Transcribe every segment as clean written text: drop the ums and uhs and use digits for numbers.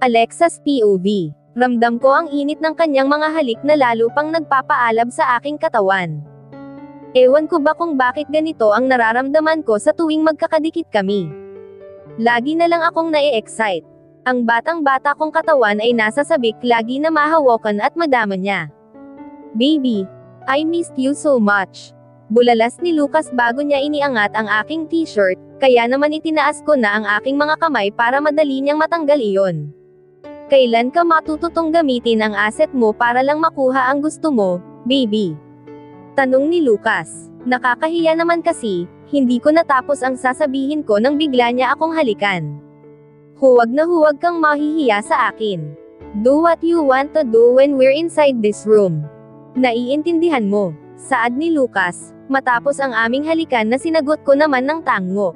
Alexa's POV. Ramdam ko ang init ng kanyang mga halik na lalo pang nagpapaalab sa aking katawan. Ewan ko ba kung bakit ganito ang nararamdaman ko sa tuwing magkakadikit kami. Lagi na lang akong na-e-excite. Ang batang-bata kong katawan ay nasa sabik, lagi na mahawakan at madama niya. Baby, I missed you so much. Bulalas ni Lucas bago niya iniangat ang aking t-shirt, kaya naman itinaas ko na ang aking mga kamay para madali niyang matanggal iyon. Kailan ka matututong gamitin ang asset mo para lang makuha ang gusto mo, baby? Tanong ni Lucas. Nakakahiya naman kasi, hindi ko natapos ang sasabihin ko nang bigla niya akong halikan. Huwag na huwag kang mahihiya sa akin. Do what you want to do when we're inside this room. Naiintindihan mo, saad ni Lucas, matapos ang aming halikan na sinagot ko naman ng tango.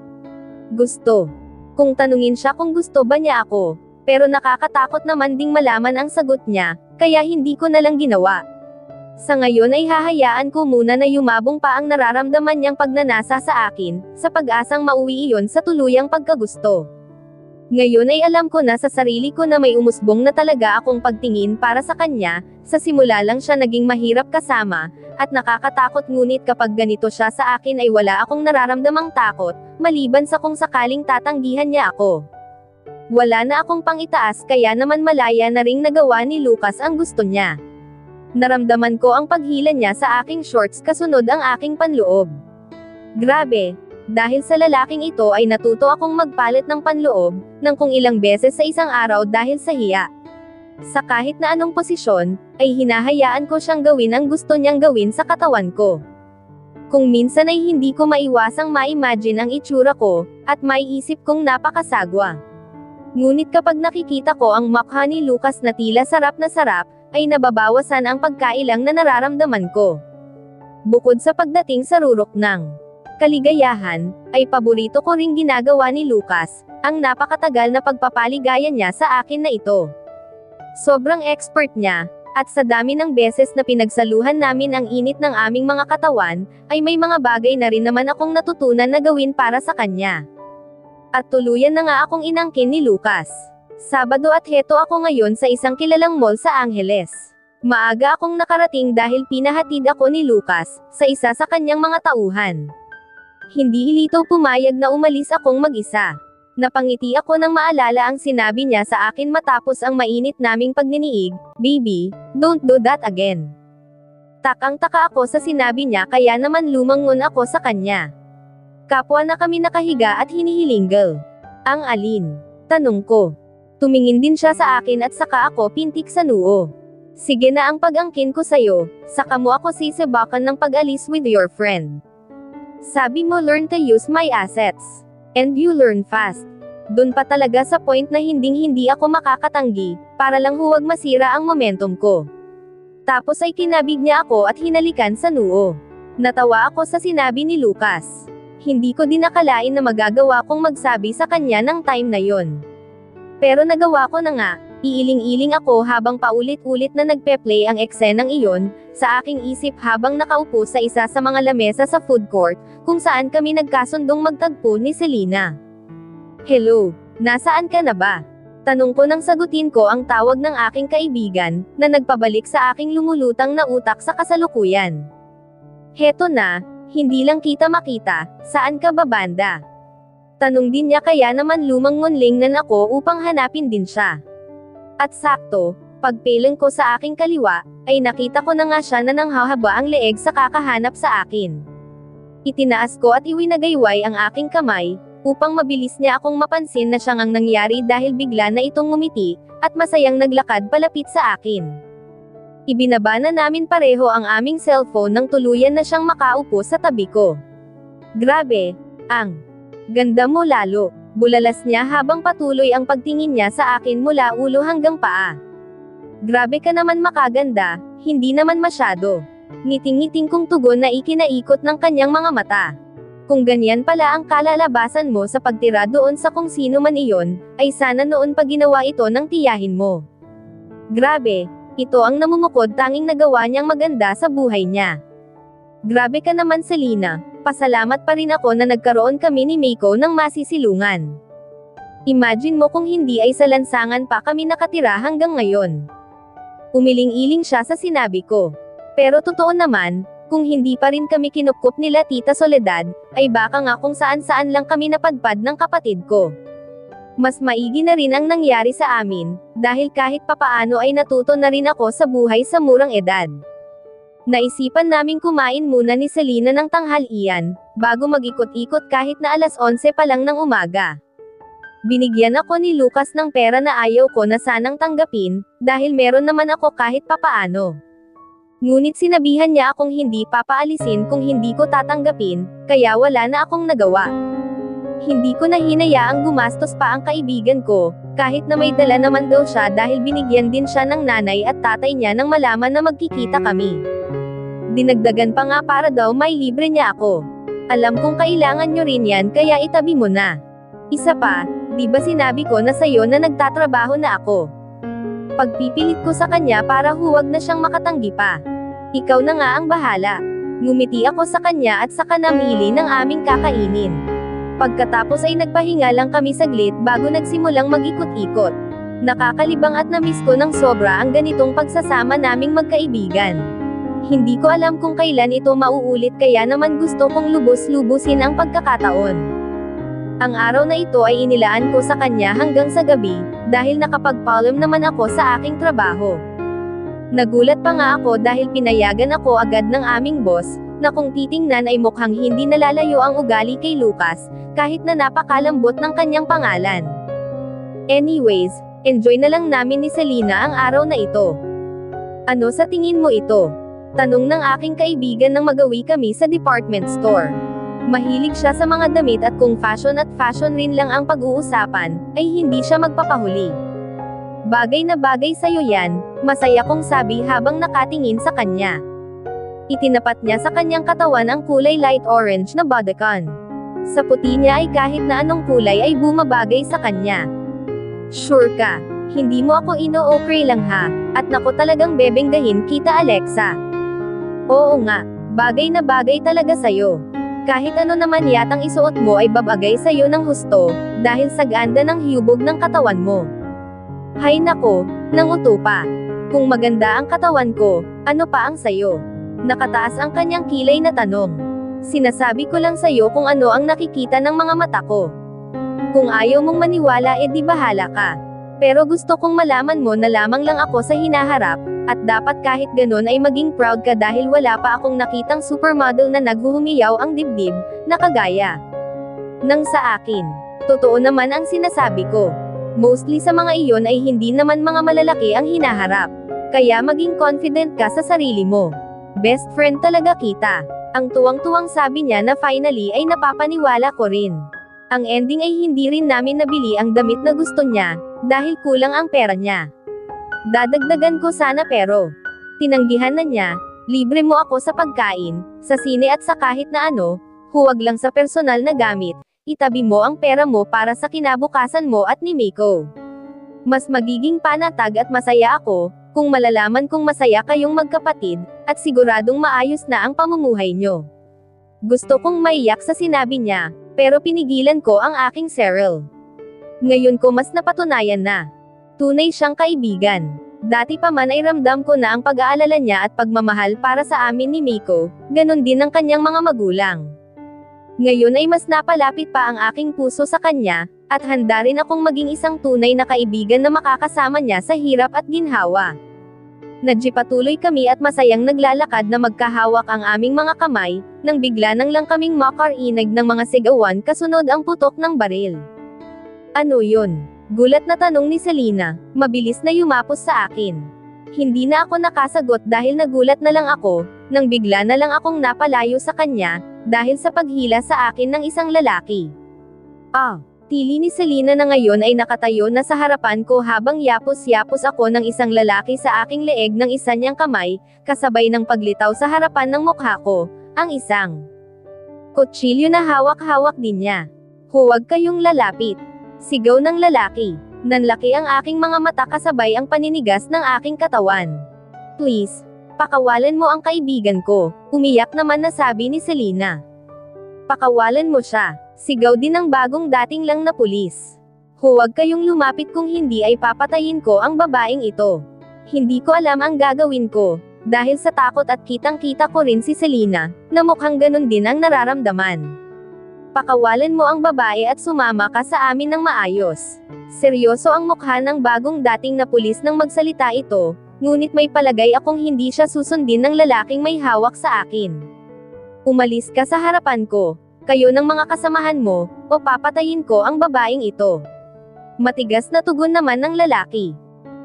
Gusto. Kung tanungin siya kung gusto ba niya ako, pero nakakatakot naman ding malaman ang sagot niya, kaya hindi ko na lang ginawa. Sa ngayon ay hahayaan ko muna na yumabong pa ang nararamdaman niyang pagnanasa sa akin, sa pag-asang mauwi iyon sa tuluyang pagkagusto. Ngayon ay alam ko na sa sarili ko na may umusbong na talaga akong pagtingin para sa kanya, sa simula lang siya naging mahirap kasama, at nakakatakot, ngunit kapag ganito siya sa akin ay wala akong nararamdamang takot, maliban sa kung sakaling tatanggihan niya ako. Wala na akong pang-itaas, kaya naman malaya na ring nagawa ni Lucas ang gusto niya. Naramdaman ko ang paghila niya sa aking shorts kasunod ang aking panloob. Grabe, dahil sa lalaking ito ay natuto akong magpalit ng panloob, ng kung ilang beses sa isang araw dahil sa hiya. Sa kahit na anong posisyon, ay hinahayaan ko siyang gawin ang gusto niyang gawin sa katawan ko. Kung minsan ay hindi ko maiwasang ma-imagine ang itsura ko, at maiisip kong napakasagwa. Ngunit kapag nakikita ko ang mukha ni Lucas na tila sarap na sarap, ay nababawasan ang pagkailang na nararamdaman ko. Bukod sa pagdating sa rurok ng kaligayahan, ay paborito ko ring ginagawa ni Lucas, ang napakatagal na pagpapaligaya niya sa akin na ito. Sobrang expert niya, at sa dami ng beses na pinagsaluhan namin ang init ng aming mga katawan, ay may mga bagay na rin naman akong natutunan na gawin para sa kanya. At tuluyan na nga akong inangkin ni Lucas. Sabado at heto ako ngayon sa isang kilalang mall sa Angeles. Maaga akong nakarating dahil pinahatid ako ni Lucas, sa isa sa kanyang mga tauhan. Hindi hilito pumayag na umalis akong mag-isa. Napangiti ako nang maalala ang sinabi niya sa akin matapos ang mainit naming pagniniig, "Baby, don't do that again." Takang-taka ako sa sinabi niya, kaya naman lumangon ako sa kanya. Kapwa na kami nakahiga at hinihilingal. Ang alin? Tanong ko. Tumingin din siya sa akin at saka ako pintik sa noo. Sige na ang pag-angkin ko sa'yo, saka mo ako sisibakan ng pag-alis with your friend. Sabi mo learn to use my assets. And you learn fast. Dun pa talaga sa point na hindi ako makakatanggi, para lang huwag masira ang momentum ko. Tapos ay kinabig niya ako at hinalikan sa noo. Natawa ako sa sinabi ni Lucas. Hindi ko din akalain na magagawa kong magsabi sa kanya ng time na yon. Pero nagawa ko na nga. Iiling-iling ako habang paulit-ulit na nagpe-play ang eksenang iyon, sa aking isip habang nakaupo sa isa sa mga lamesa sa food court, kung saan kami nagkasundong magtagpo ni Selena. Hello, nasaan ka na ba? Tanong ko nang sagutin ko ang tawag ng aking kaibigan, na nagpabalik sa aking lumulutang na utak sa kasalukuyan. Heto na. Hindi lang kita makita, saan ka ba banda? Tanong din niya, kaya naman lumangonlingnan ako upang hanapin din siya. At sakto, pagpiling ko sa aking kaliwa, ay nakita ko na nga siya na nanghahaba ang leeg sa kakahanap sa akin. Itinaas ko at iwinagayway ang aking kamay, upang mabilis niya akong mapansin na siya ngang nangyari dahil bigla na itong ngumiti, at masayang naglakad palapit sa akin. Ibinaba na namin pareho ang aming cellphone nang tuluyan na siyang makaupo sa tabi ko. Grabe, ang ganda mo lalo, bulalas niya habang patuloy ang pagtingin niya sa akin mula ulo hanggang paa. Grabe ka naman makaganda, hindi naman masyado. Ngiting-ngiting kong tugon na ikinaikot ng kanyang mga mata. Kung ganyan pala ang kalalabasan mo sa pagtira doon sa kung sino man iyon, ay sana noon pa ginawa ito ng tiyahin mo. Grabe. Ito ang namumukod tanging nagawa niyang maganda sa buhay niya. Grabe ka naman Selena, pasalamat pa rin ako na nagkaroon kami ni Meiko ng masisilungan. Imagine mo kung hindi ay sa lansangan pa kami nakatira hanggang ngayon. Umiling-iling siya sa sinabi ko. Pero totoo naman, kung hindi pa rin kami kinupkup nila Tita Soledad, ay baka nga kung saan-saan lang kami napadpad ng kapatid ko. Mas maigi na rin ang nangyari sa amin, dahil kahit papaano ay natuto na rin ako sa buhay sa murang edad. Naisipan naming kumain muna ni Selena ng tanghalian, bago mag-ikot-ikot kahit na alas 11 pa lang ng umaga. Binigyan ako ni Lucas ng pera na ayaw ko na sanang tanggapin, dahil meron naman ako kahit papaano. Ngunit sinabihan niya akong hindi papaalisin kung hindi ko tatanggapin, kaya wala na akong nagawa. Hindi ko na hinayaang gumastos pa ang kaibigan ko, kahit na may dala naman daw siya dahil binigyan din siya ng nanay at tatay niya nang malaman na magkikita kami. Dinagdagan pa nga para daw may libre niya ako. Alam kong kailangan nyo rin yan kaya itabi mo na. Isa pa, di ba sinabi ko na sa'yo na nagtatrabaho na ako? Pagpipilit ko sa kanya para huwag na siyang makatanggi pa. Ikaw na nga ang bahala. Ngumiti ako sa kanya at saka namili ng aming kakainin. Pagkatapos ay nagpahinga lang kami saglit bago nagsimulang mag-ikot-ikot. Nakakalibang at namiss ko ng sobra ang ganitong pagsasama naming magkaibigan. Hindi ko alam kung kailan ito mauulit kaya naman gusto kong lubos-lubusin ang pagkakataon. Ang araw na ito ay inilaan ko sa kanya hanggang sa gabi, dahil nakapag-palm naman ako sa aking trabaho. Nagulat pa nga ako dahil pinayagan ako agad ng aming boss, na kung titingnan ay mukhang hindi nalalayo ang ugali kay Lucas, kahit na napakalambot ng kanyang pangalan. Anyways, enjoy na lang namin ni Selena ang araw na ito. Ano sa tingin mo ito? Tanong ng aking kaibigan nang magawi kami sa department store. Mahilig siya sa mga damit at kung fashion rin lang ang pag-uusapan, ay hindi siya magpapahuli. Bagay na bagay sa'yo yan, masaya kong sabi habang nakatingin sa kanya. Itinapat niya sa kanyang katawan ang kulay light orange na bodycon. Sa puti niya ay kahit na anong kulay ay bumabagay sa kanya. Sure ka, hindi mo ako ino-okay lang ha, at naku talagang bebenggahin kita Alexa. Oo nga, bagay na bagay talaga sa'yo. Kahit ano naman yatang isuot mo ay babagay sa'yo ng husto, dahil sa ganda ng hiyubog ng katawan mo. Hay nako, nanguto pa. Kung maganda ang katawan ko, ano pa ang sayo? Nakataas ang kanyang kilay na tanong. Sinasabi ko lang sa'yo kung ano ang nakikita ng mga mata ko. Kung ayaw mong maniwala di bahala ka. Pero gusto kong malaman mo na lamang lang ako sa hinaharap, at dapat kahit ganun ay maging proud ka dahil wala pa akong nakitang supermodel na naghuhumiyaw ang dibdib, na kagaya nang sa akin. Totoo naman ang sinasabi ko. Mostly sa mga iyon ay hindi naman mga malalaki ang hinaharap. Kaya maging confident ka sa sarili mo. Best friend talaga kita. Ang tuwang-tuwang sabi niya na finally ay napapaniwala ko rin. Ang ending ay hindi rin namin nabili ang damit na gusto niya, dahil kulang ang pera niya. Dadagdagan ko sana pero tinanggihan na niya. Libre mo ako sa pagkain, sa sine at sa kahit na ano, huwag lang sa personal na gamit. Itabi mo ang pera mo para sa kinabukasan mo at ni Miko. Mas magiging panatag at masaya ako, kung malalaman kong masaya kayong magkapatid, at siguradong maayos na ang pamumuhay nyo. Gusto kong maiyak sa sinabi niya, pero pinigilan ko ang aking Cheryl. Ngayon ko mas napatunayan na tunay siyang kaibigan. Dati pa man ay ramdam ko na ang pag-aalala niya at pagmamahal para sa amin ni Miko, ganon din ng kanyang mga magulang. Ngayon ay mas napalapit pa ang aking puso sa kanya, at handa rin akong maging isang tunay na kaibigan na makakasama niya sa hirap at ginhawa. Nagpatuloy kami at masayang naglalakad na magkahawak ang aming mga kamay, nang bigla nang lang kaming makarinig ng mga sigawan kasunod ang putok ng baril. Ano yun? Gulat na tanong ni Selena, mabilis na yumapos sa akin. Hindi na ako nakasagot dahil nagulat na lang ako, nang bigla na lang akong napalayo sa kanya, dahil sa paghila sa akin ng isang lalaki. Tili ni Selena na ngayon ay nakatayo na sa harapan ko habang yapos-yapos ako ng isang lalaki sa aking leeg ng isa niyang kamay, kasabay ng paglitaw sa harapan ng mukha ko, ang isang kutsilyo na hawak-hawak din niya. Huwag kayong lalapit. Sigaw ng lalaki. Nanlaki ang aking mga mata kasabay ang paninigas ng aking katawan. Please, pakawalan mo ang kaibigan ko, umiyak naman na sabi ni Selena. Pakawalan mo siya. Sigaw din ng bagong dating lang na pulis. Huwag kayong lumapit kung hindi ay papatayin ko ang babaeng ito. Hindi ko alam ang gagawin ko. Dahil sa takot at kitang-kita ko rin si Selena, na mukhang ganun din ang nararamdaman. Pakawalan mo ang babae at sumama ka sa amin ng maayos. Seryoso ang mukha ng bagong dating na pulis nang magsalita ito, ngunit may palagay akong hindi siya susundin ng lalaking may hawak sa akin. Umalis ka sa harapan ko, kayo ng mga kasamahan mo, o papatayin ko ang babaeng ito. Matigas na tugon naman ng lalaki.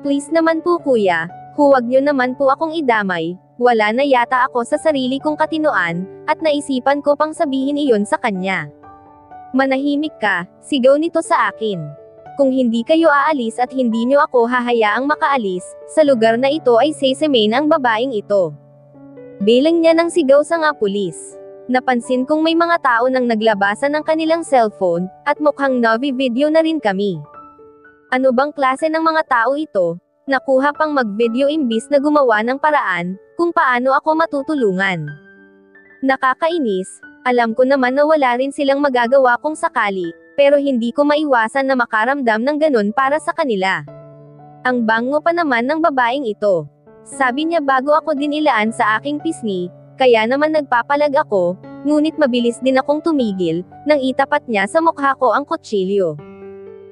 Please naman po kuya, huwag niyo naman po akong idamay, wala na yata ako sa sarili kong katinoan, at naisipan ko pang sabihin iyon sa kanya. Manahimik ka, sigaw nito sa akin. Kung hindi kayo aalis at hindi niyo ako hahayaang makaalis, sa lugar na ito ay sesemain ang babaeng ito. Bilang niya ng sigaw sa nga pulis. Napansin kong may mga tao nang naglabasan ng kanilang cellphone, at mukhang navi-video na rin kami. Ano bang klase ng mga tao ito? Nakuha pang mag-video imbis na gumawa ng paraan, kung paano ako matutulungan. Nakakainis, alam ko naman na wala rin silang magagawa kung sakali, pero hindi ko maiwasan na makaramdam ng ganun para sa kanila. Ang bango pa naman ng babaeng ito. Sabi niya bago ako din ilaan sa aking pisngi, kaya naman nagpapalag ako, ngunit mabilis din akong tumigil, nang itapat niya sa mukha ko ang kutsilyo.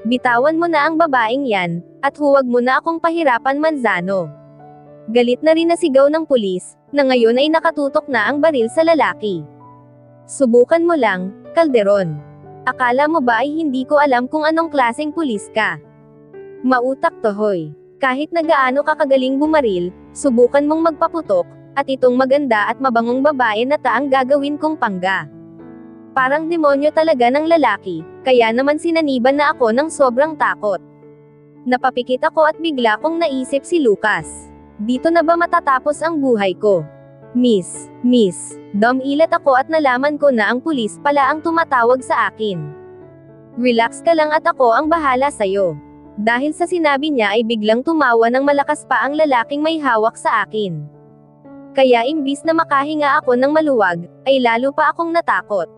Bitawan mo na ang babaeng yan, at huwag mo na akong pahirapan Manzano. Galit na rin na sigaw ng pulis, na ngayon ay nakatutok na ang baril sa lalaki. Subukan mo lang, Calderon. Akala mo ba ay hindi ko alam kung anong klaseng pulis ka? Mautak to hoy. Kahit na gaano ka kagaling bumaril, subukan mong magpaputok, at itong maganda at mabangong babae na ta ang gagawin kong pangga. Parang demonyo talaga ng lalaki, kaya naman sinaniban na ako ng sobrang takot. Napapikit ako at bigla kong naisip si Lucas. Dito na ba matatapos ang buhay ko? Miss, dumilat ako at nalaman ko na ang pulis pala ang tumatawag sa akin. Relax ka lang at ako ang bahala sa'yo. Dahil sa sinabi niya ay biglang tumawa ng malakas pa ang lalaking may hawak sa akin. Kaya imbis na makahinga ako ng maluwag, ay lalo pa akong natakot.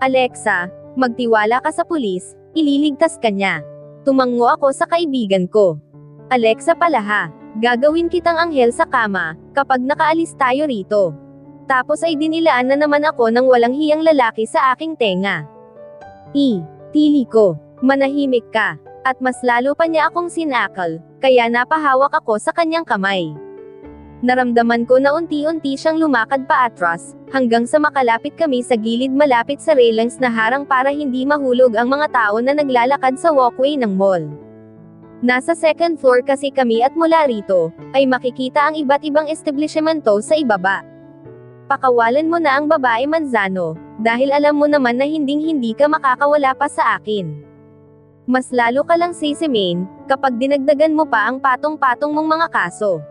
Alexa, magtiwala ka sa pulis, ililigtas ka niya. Tumango ako sa kaibigan ko. Alexa pala ha, gagawin kitang anghel sa kama, kapag nakaalis tayo rito. Tapos ay dinilaan na naman ako ng walang hiyang lalaki sa aking tenga. Tili ko, manahimik ka, at mas lalo pa niya akong sinakal, kaya napahawak ako sa kanyang kamay. Naramdaman ko na unti-unti siyang lumakad pa atras, hanggang sa makalapit kami sa gilid malapit sa railings na harang para hindi mahulog ang mga tao na naglalakad sa walkway ng mall. Nasa second floor kasi kami at mula rito, ay makikita ang iba't ibang establishmento sa ibaba. Pakawalan mo na ang babae Manzano, dahil alam mo naman na hinding-hindi ka makakawala pa sa akin. Mas lalo ka lang sisemain, kapag dinagdagan mo pa ang patong-patong mong mga kaso.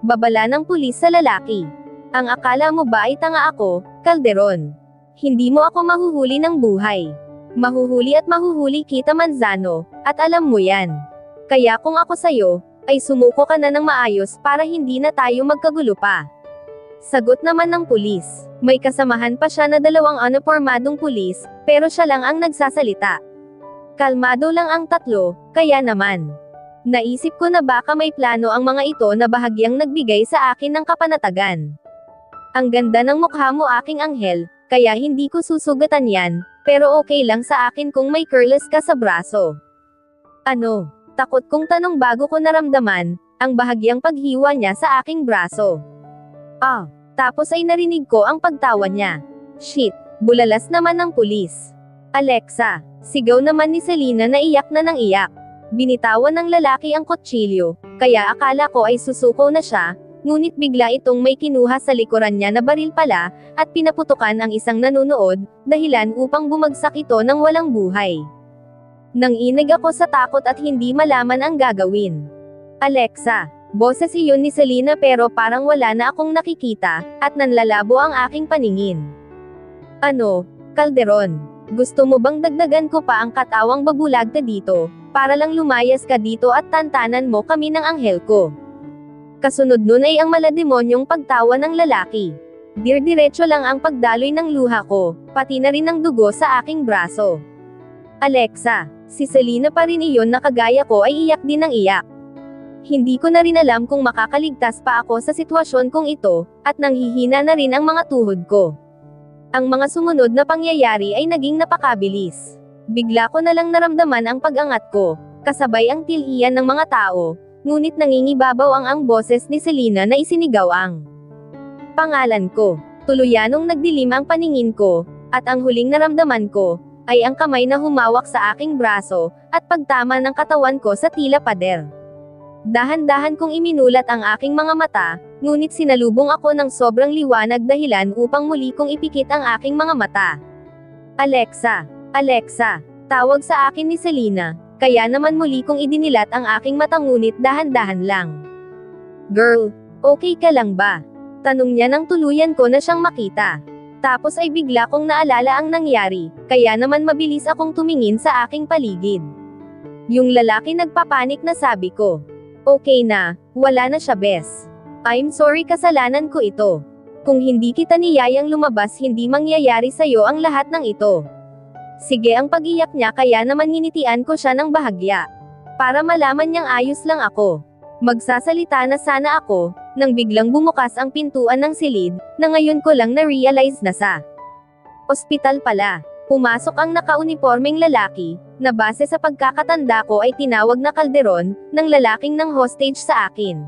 Babala ng pulis sa lalaki. Ang akala mo ba ay tanga ako, Calderon? Hindi mo ako mahuhuli ng buhay. Mahuhuli at mahuhuli kita Manzano, at alam mo yan. Kaya kung ako sa'yo, ay sumuko ka na ng maayos para hindi na tayo magkagulo pa. Sagot naman ng pulis. May kasamahan pa siya na dalawang uniformadong pulis, pero siya lang ang nagsasalita. Kalmado lang ang tatlo, kaya naman. Naisip ko na baka may plano ang mga ito na bahagyang nagbigay sa akin ng kapanatagan. Ang ganda ng mukha mo aking anghel, kaya hindi ko susugatan yan, pero okay lang sa akin kung may curlers ka sa braso. Ano? Takot kong tanong bago ko naramdaman, ang bahagyang paghiwa niya sa aking braso. Tapos ay narinig ko ang pagtawa niya. Shit, bulalas naman ng pulis. Alexa, sigaw naman ni Selena na iyak na ng iyak. Binitawan ng lalaki ang kutsilyo, kaya akala ko ay susuko na siya, ngunit bigla itong may kinuha sa likuran niya na baril pala, at pinaputukan ang isang nanonood, dahilan upang bumagsak ito ng walang buhay. Nanginig ako sa takot at hindi malaman ang gagawin. Alexa, boses iyon ni Selena pero parang wala na akong nakikita, at nanlalabo ang aking paningin. Ano, Calderon? Gusto mo bang dagdagan ko pa ang katawang babulagta dito, para lang lumayas ka dito at tantanan mo kami ng anghel ko? Kasunod nun ay ang malademonyong pagtawa ng lalaki. Dir-diretso lang ang pagdaloy ng luha ko, pati na rin ng dugo sa aking braso. Alexa, Si Selena pa rin iyon na kagaya ko ay iyak din ng iyak. Hindi ko na rin alam kung makakaligtas pa ako sa sitwasyon kong ito, at nanghihina na rin ang mga tuhod ko. Ang mga sumunod na pangyayari ay naging napakabilis. Bigla ko na lang naramdaman ang pag-angat ko, kasabay ang tilian ng mga tao, ngunit nangingibabaw ang boses ni Selena na isinigaw ang pangalan ko. Tuluyanong nagdilim ang paningin ko, at ang huling naramdaman ko, ay ang kamay na humawak sa aking braso, at pagtama ng katawan ko sa tila pader. Dahan-dahan kong iminulat ang aking mga mata, ngunit sinalubong ako ng sobrang liwanag dahilan upang muli kong ipikit ang aking mga mata. Alexa! Alexa! Tawag sa akin ni Selena, kaya naman muli kong idinilat ang aking mata ngunit dahan-dahan lang. Girl, okay ka lang ba? Tanong niya nang tuluyan ko na siyang makita. Tapos ay bigla kong naalala ang nangyari, kaya naman mabilis akong tumingin sa aking paligid. Yung lalaki nagpapanik na sabi ko. Okay na, wala na siya bes. I'm sorry kasalanan ko ito. Kung hindi kita niyayang lumabas hindi mangyayari sa'yo ang lahat ng ito. Sige ang pag-iyak niya kaya naman nginitian ko siya ng bahagya. Para malaman niyang ayos lang ako. Magsasalita na sana ako, nang biglang bumukas ang pintuan ng silid, na ngayon ko lang na-realize na sa ospital pala. Pumasok ang nakaunipormeng lalaki, na base sa pagkakatanda ko ay tinawag na Calderon, ng lalaking ng hostage sa akin.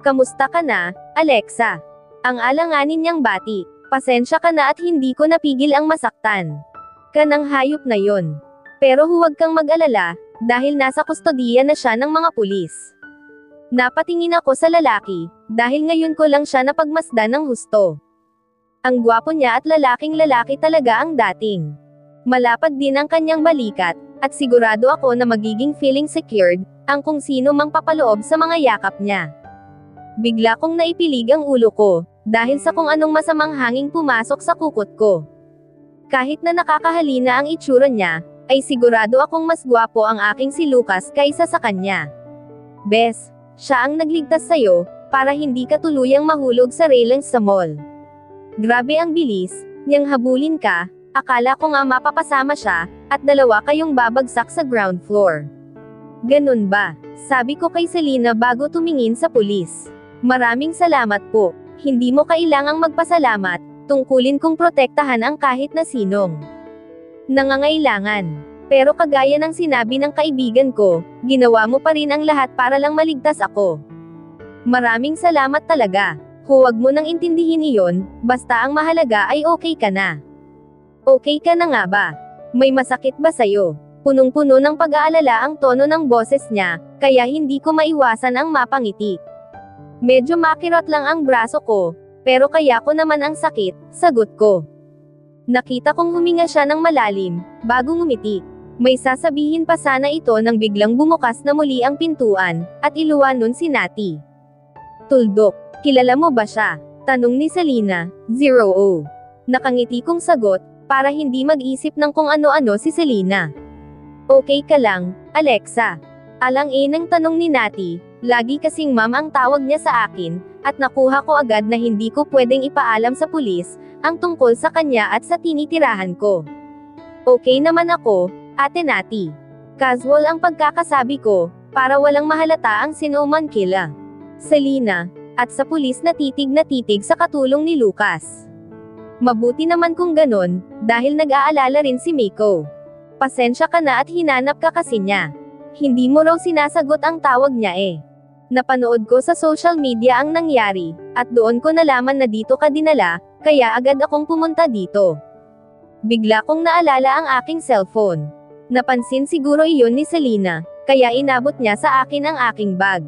Kamusta ka na, Alexa? Ang alanganin niyang bati, pasensya ka na at hindi ko napigil ang masaktan. Kanang hayop na yon. Pero huwag kang mag-alala, dahil nasa kustodiya na siya ng mga pulis. Napatingin ako sa lalaki, dahil ngayon ko lang siya napagmasdan ng husto. Ang gwapo niya at lalaking lalaki talaga ang dating. Malapad din ang kanyang balikat, at sigurado ako na magiging feeling secured, ang kung sino mang papaloob sa mga yakap niya. Bigla kong naipilig ang ulo ko, dahil sa kung anong masamang hanging pumasok sa kukot ko. Kahit na nakakahalina ang itsura niya, ay sigurado akong mas gwapo ang aking si Lucas kaysa sa kanya. Bes, siya ang nagligtas sa'yo, para hindi ka tuluyang mahulog sa railings sa mall. Grabe ang bilis, niyang habulin ka, akala ko nga mapapasama siya, at dalawa kayong babagsak sa ground floor. Ganun ba? Sabi ko kay Selena bago tumingin sa pulis. Maraming salamat po, hindi mo kailangang magpasalamat, tungkulin kong protektahan ang kahit na sinong nangangailangan. Pero kagaya ng sinabi ng kaibigan ko, ginawa mo pa rin ang lahat para lang maligtas ako. Maraming salamat talaga. Huwag mo nang intindihin iyon, basta ang mahalaga ay okay ka na. Okay ka na nga ba? May masakit ba sa'yo? Punong-puno ng pag-aalala ang tono ng boses niya, kaya hindi ko maiwasan ang mapangiti. Medyo makirot lang ang braso ko, pero kaya ko naman ang sakit, sagot ko. Nakita kong huminga siya ng malalim, bago ngumiti. May sasabihin pa sana ito nang biglang bumukas na muli ang pintuan, at iluwan nun si Nati. Tuldok, kilala mo ba siya? Tanong ni Selena, 0-0. Nakangiti kong sagot, para hindi mag-isip ng kung ano-ano si Selena. Okay ka lang, Alexa? Alang-inang tanong ni Nati, lagi kasing ma'am ang tawag niya sa akin, at nakuha ko agad na hindi ko pwedeng ipaalam sa pulis, ang tungkol sa kanya at sa tinitirahan ko. Okay naman ako, Ate Nati. Casual ang pagkakasabi ko, para walang mahalata ang sinuman kila Selena, at sa pulis na titig sa katulong ni Lucas. Mabuti naman kung ganon, dahil nag-aalala rin si Miko. Pasensya ka na at hinanap ka kasi niya. Hindi mo raw sinasagot ang tawag niya eh. Napanood ko sa social media ang nangyari, at doon ko nalaman na dito ka dinala, kaya agad akong pumunta dito. Bigla kong naalala ang aking cellphone. Napansin siguro iyon ni Selena, kaya inabot niya sa akin ang aking bag.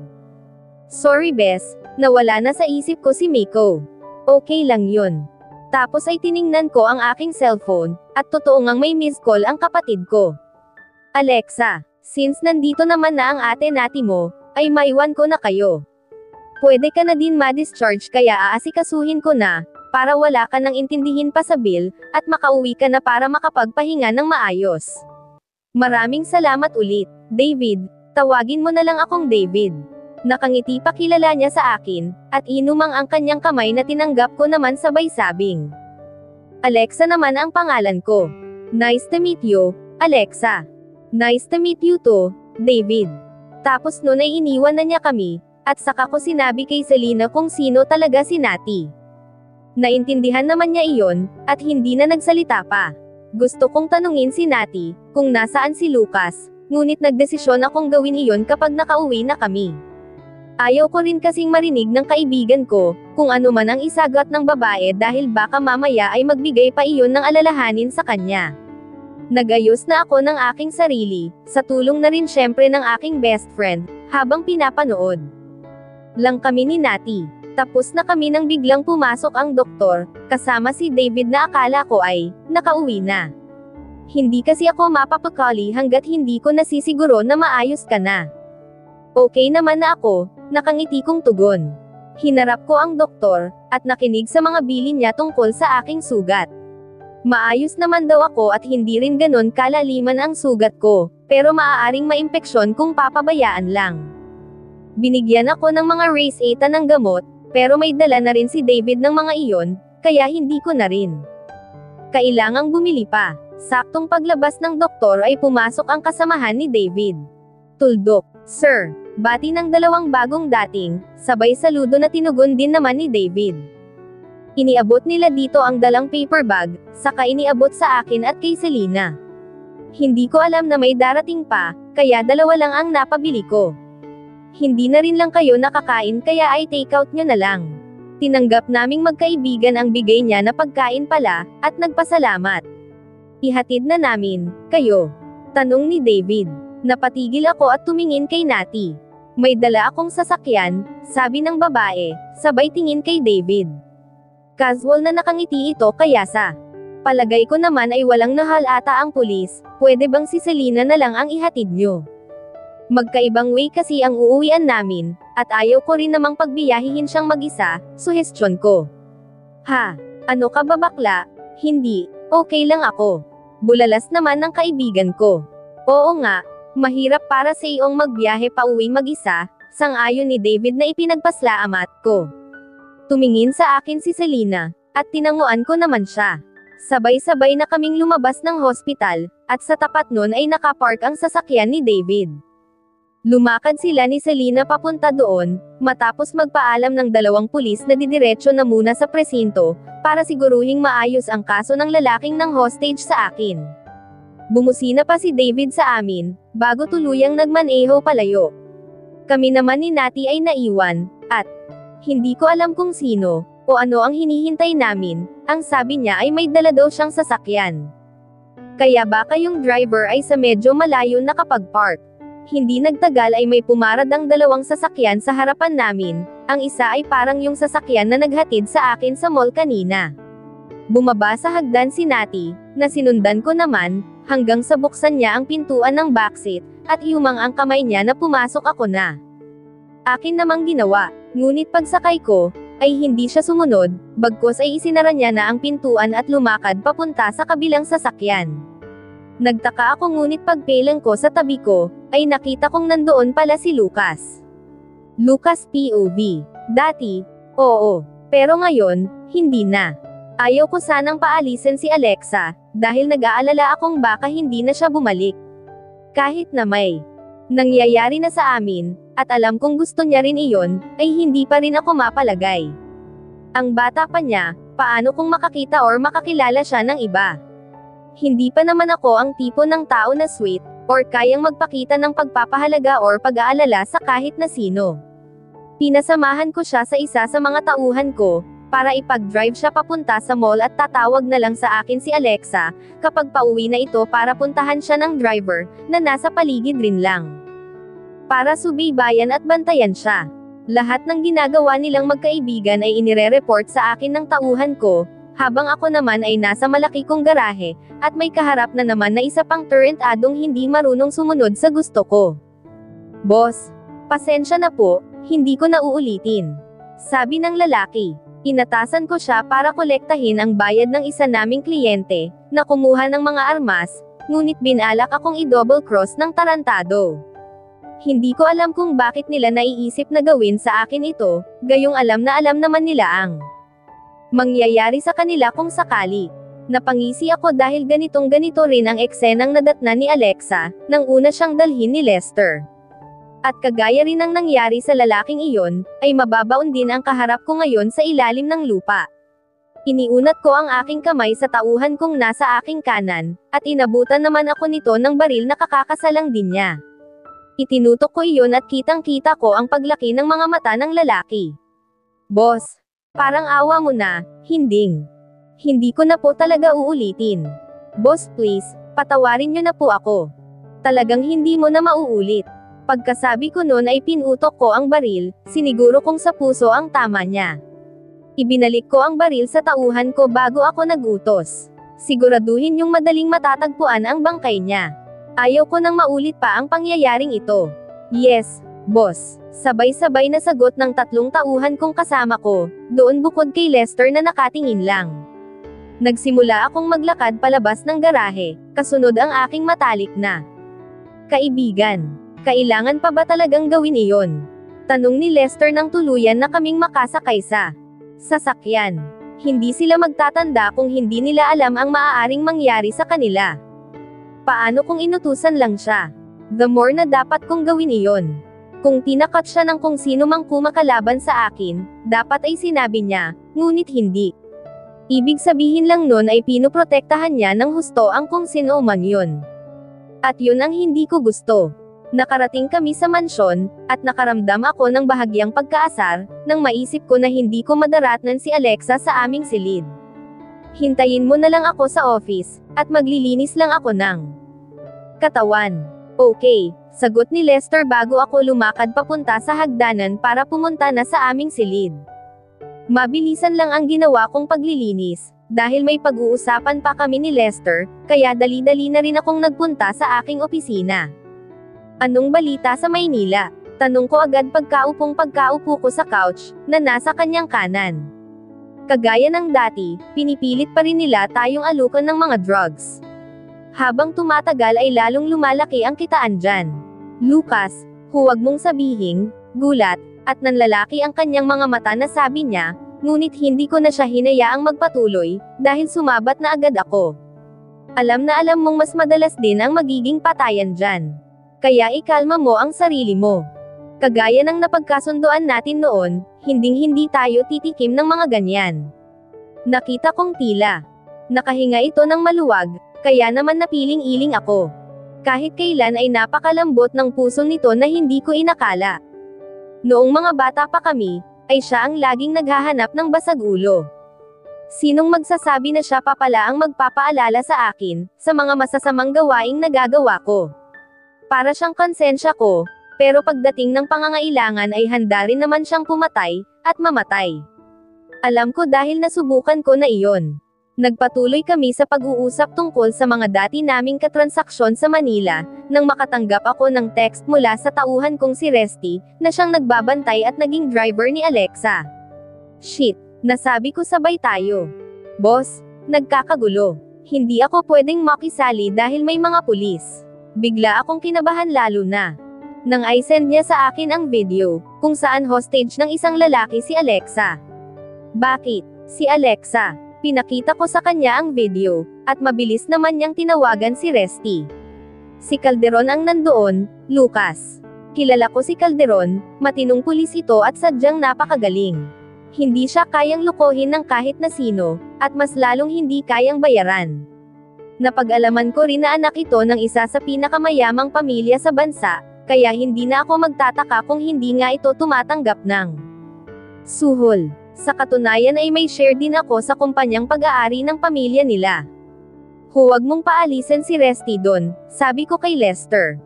Sorry bes, nawala na sa isip ko si Miko. Okay lang yun. Tapos ay tiningnan ko ang aking cellphone, at totoo ngang may missed call ang kapatid ko. Alexa, since nandito naman na ang ate Nati mo, ay maiwan ko na kayo. Pwede ka na din ma-discharge kaya aasikasuhin ko na, para wala ka nang intindihin pa sa bill, at makauwi ka na para makapagpahinga ng maayos. Maraming salamat ulit, David. Tawagin mo na lang akong David. Nakangiti pa kilala niya sa akin, at inumang ang kanyang kamay na tinanggap ko naman sabay sabing. Alexa naman ang pangalan ko. Nice to meet you, Alexa. Nice to meet you too, David. Tapos noon ay iniwan na niya kami, at saka ko sinabi kay Selena kung sino talaga si Natty. Naintindihan naman niya iyon, at hindi na nagsalita pa. Gusto kong tanungin si Natty, kung nasaan si Lucas, ngunit nagdesisyon akong gawin iyon kapag nakauwi na kami. Ayaw ko rin kasing marinig ng kaibigan ko, kung ano man ang isagot ng babae dahil baka mamaya ay magbigay pa iyon ng alalahanin sa kanya. Nagayos na ako ng aking sarili, sa tulong na rin syempre ng aking best friend, habang pinapanood lang kami ni Natty. Tapos na kami nang biglang pumasok ang doktor, kasama si David na akala ko ay nakauwi na. Hindi kasi ako mapapakali hanggat hindi ko nasisiguro na maayos ka na. Okay naman na ako, nakangiti kong tugon. Hinarap ko ang doktor, at nakinig sa mga bilin niya tungkol sa aking sugat. Maayos naman daw ako at hindi rin ganon kalaliman ang sugat ko, pero maaaring maimpeksyon kung papabayaan lang. Binigyan ako ng mga Race-8 ng gamot, pero may dala na rin si David ng mga iyon, kaya hindi ko na rin kailangang bumili pa. Saktong paglabas ng doktor ay pumasok ang kasamahan ni David. Tuldok, "Sir," bati ng dalawang bagong dating, sabay saludo na tinugon din naman ni David. Iniabot nila dito ang dalang paper bag, saka iniabot sa akin at kay Selena. Hindi ko alam na may darating pa, kaya dalawa lang ang napabili ko. Hindi na rin lang kayo nakakain kaya ay take out nyo na lang. Tinanggap naming magkaibigan ang bigay niya na pagkain pala, at nagpasalamat. Ihatid na namin, kayo? Tanong ni David. Napatigil ako at tumingin kay Natty. May dala akong sasakyan, sabi ng babae, sabay tingin kay David. Casual na nakangiti ito kaya sa palagay ko naman ay walang nahal ata ang pulis, pwede bang si Selena na lang ang ihatid nyo? Magkaibang way kasi ang uuwian namin, at ayaw ko rin namang pagbiyahihin siyang mag-isa, suhestyon ko. Ha? Ano ka ba bakla? Hindi, okay lang ako. Bulalas naman ng kaibigan ko. Oo nga, mahirap para sa iyong magbiyahe pa uwi mag-isa, sang-ayon ni David na ipinagpaslaamat ko. Tumingin sa akin si Selena, at tinanguan ko naman siya. Sabay-sabay na kaming lumabas ng hospital, at sa tapat nun ay nakapark ang sasakyan ni David. Lumakad sila ni Selena papunta doon, matapos magpaalam ng dalawang pulis na didiretso na muna sa presinto, para siguruhing maayos ang kaso ng lalaking ng hostage sa akin. Bumusina pa si David sa amin, bago tuluyang nagmaneho palayo. Kami naman ni Natty ay naiwan, at hindi ko alam kung sino, o ano ang hinihintay namin, ang sabi niya ay may dala daw siyang sasakyan. Kaya baka yung driver ay sa medyo malayo nakapag-park. Hindi nagtagal ay may pumarad ang dalawang sasakyan sa harapan namin, ang isa ay parang yung sasakyan na naghatid sa akin sa mall kanina. Bumaba sa hagdan si Natty, na sinundan ko naman, hanggang sa buksan niya ang pintuan ng backseat, at iumang ang kamay niya na pumasok ako na. Akin namang ginawa, ngunit pagsakay ko, ay hindi siya sumunod, bagkus ay isinara niya na ang pintuan at lumakad papunta sa kabilang sasakyan. Nagtaka ako ngunit pagpelang ko sa tabi ko, ay nakita kong nandoon pala si Lucas. Lucas POV. Dati, oo, pero ngayon, hindi na. Ayaw ko sanang paalisin si Alexa, dahil nag-aalala akong baka hindi na siya bumalik. Kahit na may nangyayari na sa amin, at alam kong gusto niya rin iyon, ay hindi pa rin ako mapalagay. Ang bata pa niya, paano kung makakita or makakilala siya ng iba? Hindi pa naman ako ang tipo ng tao na sweet, or kayang magpakita ng pagpapahalaga or pag-aalala sa kahit na sino. Pinasamahan ko siya sa isa sa mga tauhan ko, para ipag-drive siya papunta sa mall at tatawag na lang sa akin si Alexa, kapag pauwi na ito para puntahan siya ng driver, na nasa paligid rin lang. Para subaybayan at bantayan siya. Lahat ng ginagawa nilang magkaibigan ay inire-report sa akin ng tauhan ko, habang ako naman ay nasa malaki kong garahe, at may kaharap na naman na isa pang turntadong hindi marunong sumunod sa gusto ko. Boss, pasensya na po, hindi ko na uulitin. Sabi ng lalaki. Inatasan ko siya para kolektahin ang bayad ng isa naming kliyente, na kumuha ng mga armas, ngunit binalak akong i-double cross ng tarantado. Hindi ko alam kung bakit nila naiisip na gawin sa akin ito, gayong alam naman nila ang mangyayari sa kanila kung sakali. Napangisi ako dahil ganitong-ganito rin ang eksenang nadatnan ni Alexa, nang una siyang dalhin ni Lester. At kagaya rin ng nangyari sa lalaking iyon, ay mababaon din ang kaharap ko ngayon sa ilalim ng lupa. Iniunat ko ang aking kamay sa tauhan kong nasa aking kanan, at inabutan naman ako nito ng baril na kakakasalang din niya. Itinutok ko iyon at kitang-kita ko ang paglaki ng mga mata ng lalaki. Boss, parang awa mo na, Hindi ko na po talaga uulitin. Boss please, patawarin niyo na po ako. Talagang hindi mo na mauulit. Pagkasabi ko noon ay pinutok ko ang baril, siniguro kong sa puso ang tama niya. Ibinalik ko ang baril sa tauhan ko bago ako nagutos. Siguraduhin yung madaling matatagpuan ang bangkay niya. Ayaw ko nang maulit pa ang pangyayaring ito. Yes, boss. Sabay-sabay na sagot ng 3 tauhan kong kasama ko, doon bukod kay Lester na nakatingin lang. Nagsimula akong maglakad palabas ng garahe, kasunod ang aking matalik na. Kaibigan, kailangan pa ba talagang gawin iyon? Tanong ni Lester nang tuluyan na kaming makasakay sa sasakyan. Hindi sila magtatanda kung hindi nila alam ang maaaring mangyari sa kanila. Paano kung inutusan lang siya? The more na dapat kong gawin iyon. Kung tinakat siya ng kung sino mang kumakalaban sa akin, dapat ay sinabi niya, ngunit hindi. Ibig sabihin lang nun ay pinoprotektahan niya ng husto ang kung sino man yun. At yun ang hindi ko gusto. Nakarating kami sa mansyon, at nakaramdam ako ng bahagyang pagkaasar, nang maisip ko na hindi ko madaratnan si Alexa sa aming silid. Hintayin mo na lang ako sa office, at maglilinis lang ako ng katawan. Okay, sagot ni Lester bago ako lumakad papunta sa hagdanan para pumunta na sa aming silid. Mabilisan lang ang ginawa kong paglilinis, dahil may pag-uusapan pa kami ni Lester, kaya dali-dali na rin akong nagpunta sa aking opisina. Anong balita sa Maynila? Tanong ko agad pagkaupo ko sa couch, na nasa kanyang kanan. Kagaya ng dati, pinipilit pa rin nila tayong alukan ng mga drugs. Habang tumatagal ay lalong lumalaki ang kitaan dyan. Lucas, huwag mong sabihing, gulat, at nanlalaki ang kanyang mga mata na sabi niya, ngunit hindi ko na siya hinayaang magpatuloy, dahil sumabat na agad ako. Alam na alam mong mas madalas din ang magiging patayan dyan. Kaya ikalma mo ang sarili mo. Kagaya ng napagkasunduan natin noon, hinding-hindi tayo titikim ng mga ganyan. Nakita kong tila nakahinga ito ng maluwag, kaya naman napiling-iling ako. Kahit kailan ay napakalambot ng puso nito na hindi ko inakala. Noong mga bata pa kami, ay siya ang laging naghahanap ng basag ulo. Sinong magsasabi na siya pa pala ang magpapaalala sa akin, sa mga masasamang gawaing nagagawa ko? Para siyang konsensya ko, pero pagdating ng pangangailangan ay handa rin naman siyang pumatay, at mamatay. Alam ko dahil nasubukan ko na iyon. Nagpatuloy kami sa pag-uusap tungkol sa mga dati naming katransaksyon sa Manila, nang makatanggap ako ng text mula sa tauhan kong si Resty, na siyang nagbabantay at naging driver ni Alexa. Shit, nasabi ko sabay tayo. Boss, nagkakagulo. Hindi ako pwedeng makisali dahil may mga pulis. Bigla akong kinabahan lalo na nang i-send niya sa akin ang video, kung saan hostage ng isang lalaki si Alexa. Bakit? Si Alexa. Pinakita ko sa kanya ang video, at mabilis naman niyang tinawagan si Resty. Si Calderon ang nandoon, Lucas. Kilala ko si Calderon, matinong pulis ito at sadyang napakagaling. Hindi siya kayang lukohin ng kahit na sino, at mas lalong hindi kayang bayaran. Napag-alaman ko rin na anak ito ng isa sa pinakamayamang pamilya sa bansa, kaya hindi na ako magtataka kung hindi nga ito tumatanggap ng suhol. Sa katunayan ay may share din ako sa kumpanyang pag-aari ng pamilya nila. Huwag mong paalisin si Resty doon, sabi ko kay Lester.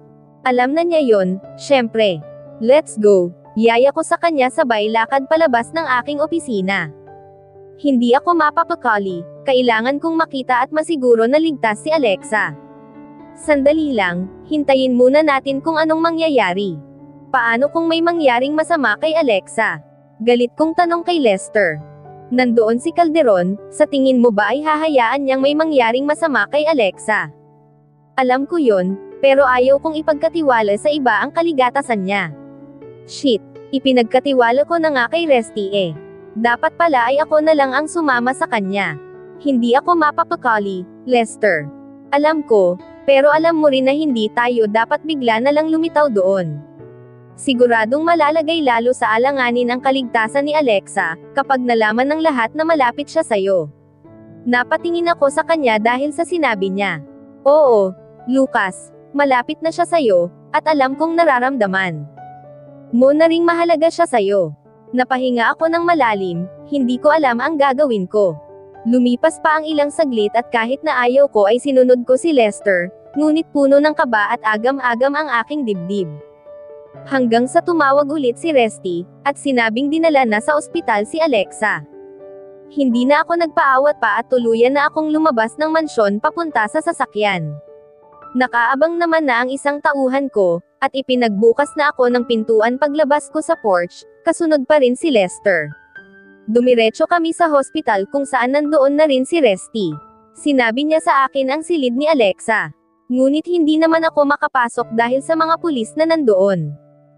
Alam na niya yon, syempre. Let's go. Yaya ko sa kanya sabay lakad palabas ng aking opisina. Hindi ako mapapakali, kailangan kong makita at masiguro na ligtas si Alexa. Sandali lang, hintayin muna natin kung anong mangyayari. Paano kung may mangyaring masama kay Alexa? Galit kong tanong kay Lester. Nandoon si Calderon, sa tingin mo ba ay hahayaan niyang may mangyaring masama kay Alexa? Alam ko yon, pero ayaw kong ipagkatiwala sa iba ang kaligatasan niya. Shit, ipinagkatiwala ko na nga kay Resty eh. Dapat pala ay ako na lang ang sumama sa kanya. Hindi ako mapapakali, Lester. Alam ko, pero alam mo rin na hindi tayo dapat bigla na lang lumitaw doon. Siguradong malalagay lalo sa alanganin ang kaligtasan ni Alexa, kapag nalaman ng lahat na malapit siya sa'yo. Napatingin ako sa kanya dahil sa sinabi niya. Oo, Lucas, malapit na siya sa'yo, at alam kong nararamdaman mo na ring mahalaga siya sa'yo. Napahinga ako ng malalim, hindi ko alam ang gagawin ko. Lumipas pa ang ilang saglit at kahit na ayaw ko ay sinunod ko si Lester, ngunit puno ng kaba at agam-agam ang aking dibdib. Hanggang sa tumawag ulit si Resty, at sinabing dinala na sa ospital si Alexa. Hindi na ako nagpaawat pa at tuluyan na akong lumabas ng mansyon papunta sa sasakyan. Nakaabang naman na ang isang tauhan ko, at ipinagbukas na ako ng pintuan paglabas ko sa porch, kasunod pa rin si Lester. Dumiretso kami sa hospital kung saan nandoon na rin si Resty. Sinabi niya sa akin ang silid ni Alexa. Ngunit hindi naman ako makapasok dahil sa mga pulis na nandoon.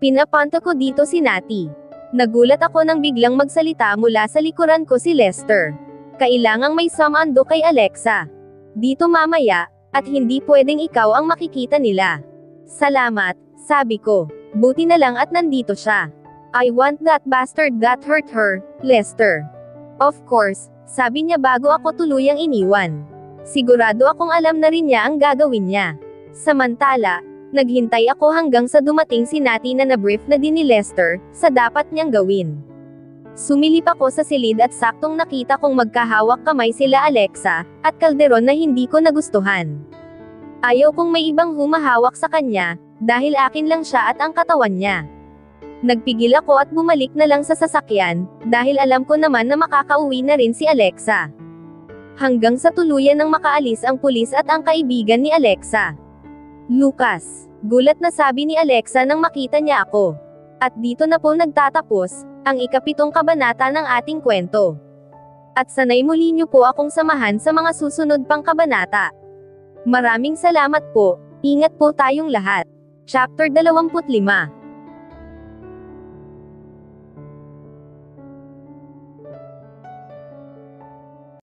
Pinapunta ko dito si Natty. Nagulat ako nang biglang magsalita mula sa likuran ko si Lester. Kailangang may sumando kay Alexa dito mamaya, at hindi pwedeng ikaw ang makikita nila. Salamat, sabi ko. Buti na lang at nandito siya. I want that bastard that hurt her, Lester. Of course, sabi niya bago ako tuluyang iniwan. Sigurado akong alam na rin niya ang gagawin niya. Samantala, naghintay ako hanggang sa dumating si Natty na na-brief na din ni Lester sa dapat niyang gawin. Sumilip ako sa silid at saktong nakita kong magkahawak kamay sila Alexa at Calderon na hindi ko nagustuhan. Ayaw kong may ibang humahawak sa kanya, dahil akin lang siya at ang katawan niya. Nagpigil ako at bumalik na lang sa sasakyan, dahil alam ko naman na makakauwi na rin si Alexa. Hanggang sa tuluyan ng makaalis ang pulis at ang kaibigan ni Alexa. Lucas, gulat na sabi ni Alexa nang makita niya ako. At dito na po nagtatapos ang ika-7 kabanata ng ating kwento. At sanay muli niyo po akong samahan sa mga susunod pang kabanata. Maraming salamat po, ingat po tayong lahat. Chapter 25.